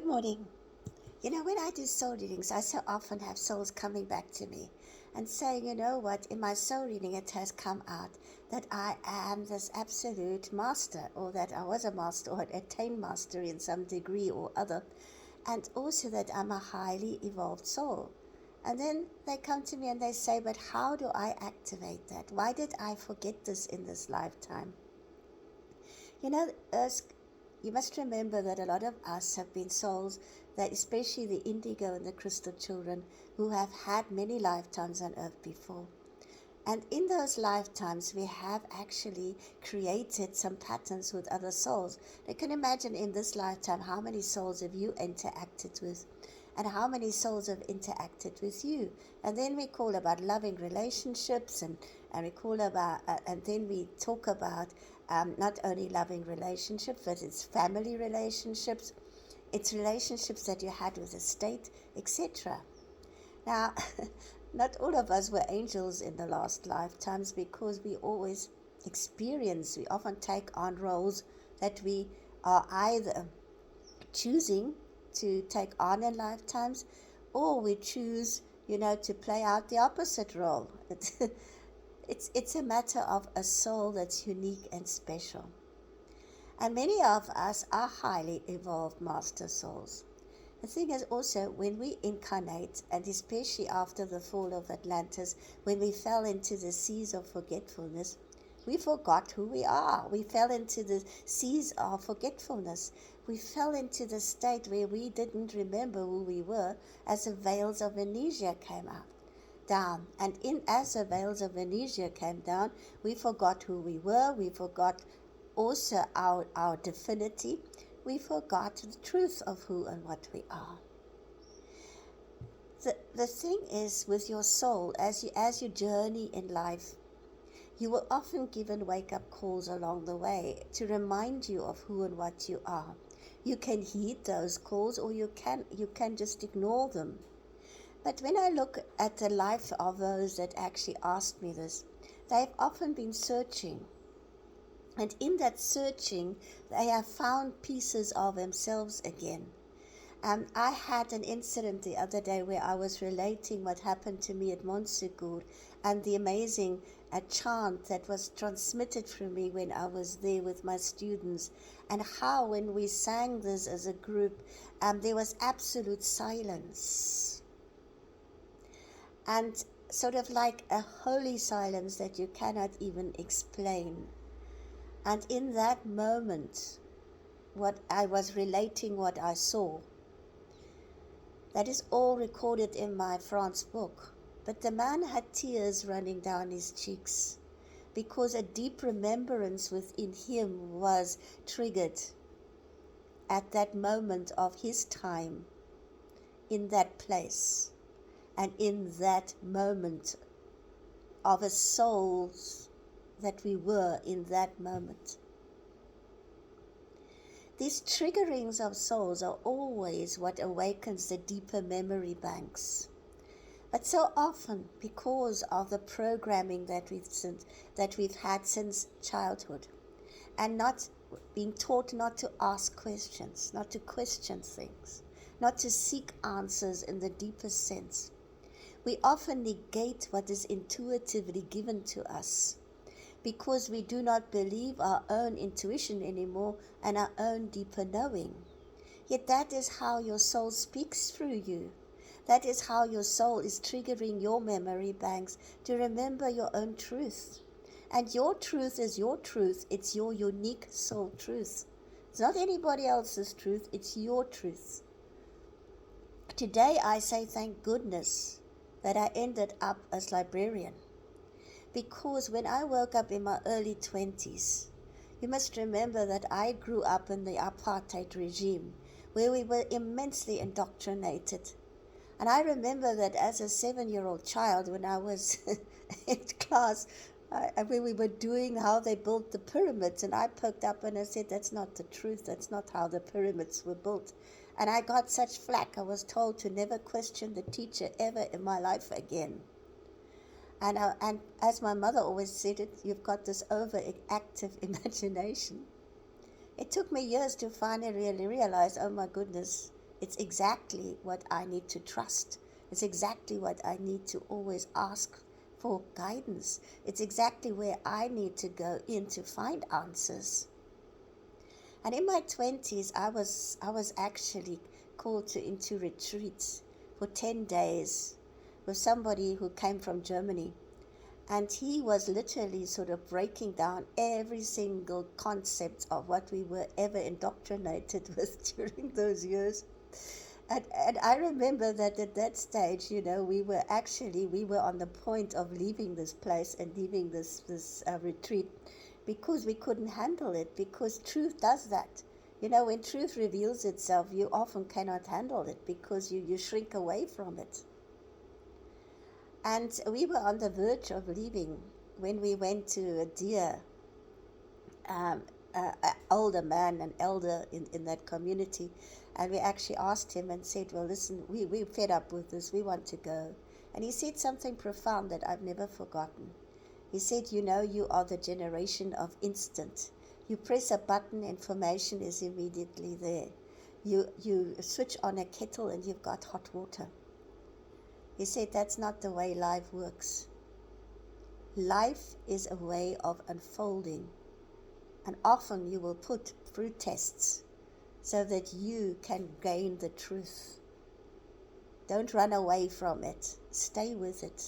Good morning. When I do soul readings, I so often have souls coming back to me and saying, you know what, in my soul reading it has come out that I am this absolute master, or that I was a master or had attained mastery in some degree or other, and also that I'm a highly evolved soul. And then they come to me and they say, but how do I activate that? Why did I forget this in this lifetime? You must remember that a lot of us have been souls, that especially the indigo and the crystal children, who have had many lifetimes on earth before. And in those lifetimes, we have actually created some patterns with other souls. You can imagine in this lifetime, how many souls have you interacted with, and how many souls have interacted with you. And then we call about loving relationships, and we call about, and then we talk about not only loving relationships, but it's family relationships, it's relationships that you had with the state, etc. Now, not all of us were angels in the last lifetimes, because we always experience, we often take on roles that we are either choosing to take on in lifetimes, or we choose, to play out the opposite role. It's a matter of a soul that's unique and special. And many of us are highly evolved master souls. The thing is also, when we incarnate, and especially after the fall of Atlantis, when we fell into the seas of forgetfulness, we forgot who we are. We fell into the seas of forgetfulness. We fell into the state where we didn't remember who we were, as the veils of amnesia came down. And as the veils of amnesia came down, we forgot who we were. We forgot also our divinity. We forgot the truth of who and what we are. The thing is, with your soul, as you journey in life, you will often given wake-up calls along the way to remind you of who and what you are. You can heed those calls, or you can just ignore them. But when I look at the life of those that actually asked me this, they've often been searching. And in that searching, they have found pieces of themselves again. I had an incident the other day where I was relating what happened to me at Montsegur, and the amazing chant that was transmitted from me when I was there with my students, and how when we sang this as a group, there was absolute silence. And sort of like a holy silence that you cannot even explain. And in that moment, what I was relating, what I saw, that is all recorded in my France book. But the man had tears running down his cheeks, because a deep remembrance within him was triggered at that moment of his time, in that place, and in that moment of a soul that we were in that moment. These triggerings of souls are always what awakens the deeper memory banks. But so often, because of the programming that we've had since childhood, and not being taught not to ask questions, not to question things, not to seek answers in the deepest sense, we often negate what is intuitively given to us, because we do not believe our own intuition anymore and our own deeper knowing. Yet that is how your soul speaks through you. That is how your soul is triggering your memory banks to remember your own truth. And your truth is your truth. It's your unique soul truth. It's not anybody else's truth. It's your truth. Today I say thank goodness that I ended up as librarian. Because when I woke up in my early 20s, you must remember that I grew up in the apartheid regime, where we were immensely indoctrinated. And I remember that as a 7-year-old child, when I was in class, when we were doing how they built the pyramids, and I poked up and I said, that's not the truth, that's not how the pyramids were built. And I got such flack. I was told to never question the teacher ever in my life again. And as my mother always said it, you've got this overactive imagination. It took me years to finally really realize, oh my goodness, It's exactly what I need to trust. It's exactly what I need to always ask for guidance. It's exactly where I need to go in to find answers. And in my 20s, I was actually called into retreats for 10 days with somebody who came from Germany. And he was literally sort of breaking down every single concept of what we were ever indoctrinated with during those years. And I remember that at that stage, we were on the point of leaving this place and leaving this retreat, because we couldn't handle it, because truth does that. When truth reveals itself, you often cannot handle it because you shrink away from it. And we were on the verge of leaving when we went to a dear older man, an elder in that community, and we actually asked him and said, well, listen, we're fed up with this, we want to go. And he said something profound that I've never forgotten. He said, you are the generation of instant. You press a button, information is immediately there. You switch on a kettle and you've got hot water. He said, that's not the way life works. Life is a way of unfolding. And often you will put through tests so that you can gain the truth. Don't run away from it. Stay with it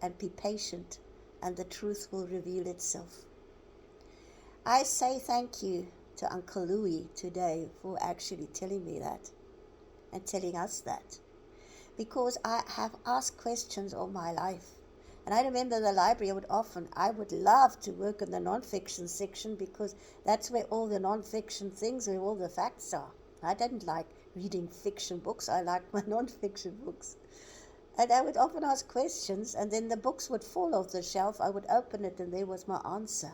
and be patient, and the truth will reveal itself. I say thank you to Uncle Louis today for actually telling me that and telling us that, because I have asked questions all my life. And I remember the library, I would love to work in the non-fiction section, because that's where all the non-fiction things, where all the facts are. I didn't like reading fiction books. I liked my non-fiction books. And I would often ask questions, and then the books would fall off the shelf. I would open it, and there was my answer.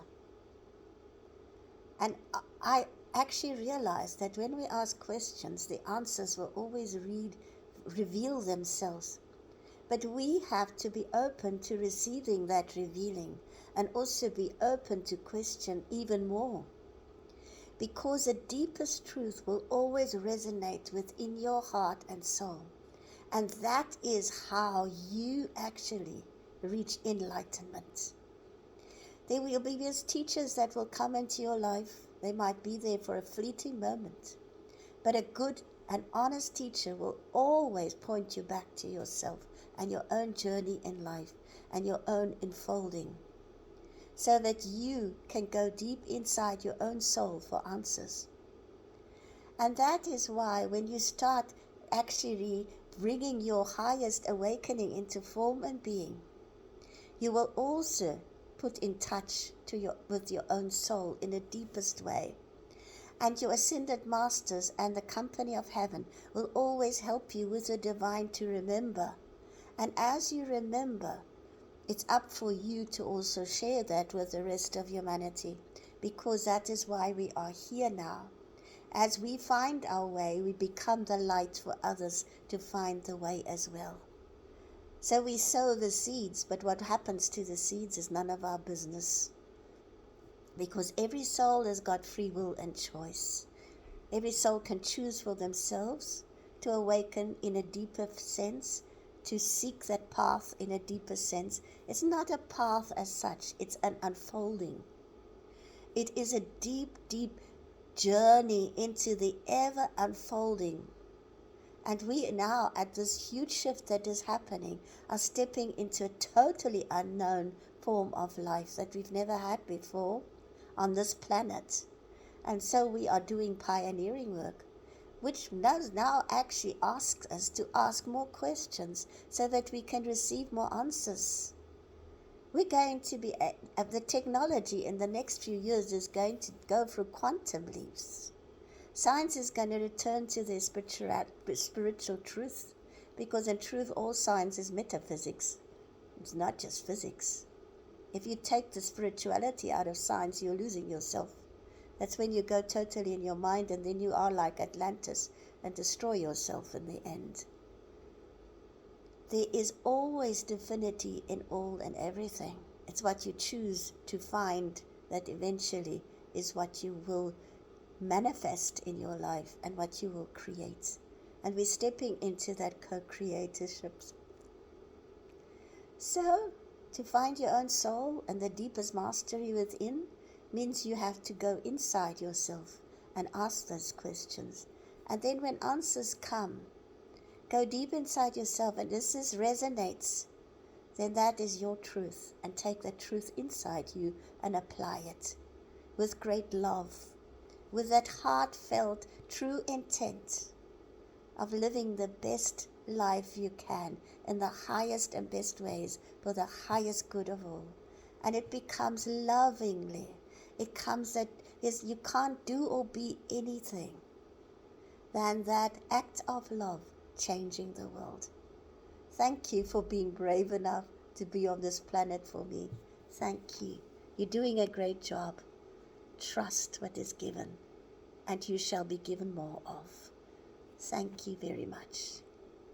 And I actually realized that when we ask questions, the answers will always reveal themselves. But we have to be open to receiving that revealing, and also be open to question even more. Because the deepest truth will always resonate within your heart and soul. And that is how you actually reach enlightenment. There will be these teachers that will come into your life. They might be there for a fleeting moment. But a good and honest teacher will always point you back to yourself and your own journey in life and your own unfolding, so that you can go deep inside your own soul for answers. And that is why when you start actually bringing your highest awakening into form and being, you will also put in touch with your own soul in the deepest way. And your ascended masters and the company of heaven will always help you with the divine to remember. And as you remember, it's up for you to also share that with the rest of humanity, because that is why we are here now. As we find our way, we become the light for others to find the way as well. So we sow the seeds, but what happens to the seeds is none of our business. Because every soul has got free will and choice. Every soul can choose for themselves to awaken in a deeper sense, to seek that path in a deeper sense. It's not a path as such, it's an unfolding. It is a deep, deep journey into the ever unfolding. And we now, at this huge shift that is happening, are stepping into a totally unknown form of life that we've never had before on this planet. And so we are doing pioneering work, which now actually asks us to ask more questions so that we can receive more answers. We're going to be, the technology in the next few years is going to go through quantum leaps. Science is going to return to their spiritual truth, because in truth all science is metaphysics. It's not just physics. If you take the spirituality out of science, you're losing yourself. That's when you go totally in your mind, and then you are like Atlantis and destroy yourself in the end. There is always divinity in all and everything. It's what you choose to find that eventually is what you will manifest in your life and what you will create. And we're stepping into that co-creatorship. So, to find your own soul and the deepest mastery within means you have to go inside yourself and ask those questions. And then when answers come, go deep inside yourself, and this resonates, then that is your truth. And take that truth inside you and apply it with great love, with that heartfelt, true intent of living the best life you can in the highest and best ways for the highest good of all. And it becomes lovingly. It comes that you can't do or be anything than that act of love changing the world. Thank you for being brave enough to be on this planet for me. Thank you. You're doing a great job. Trust what is given, and you shall be given more of. Thank you very much.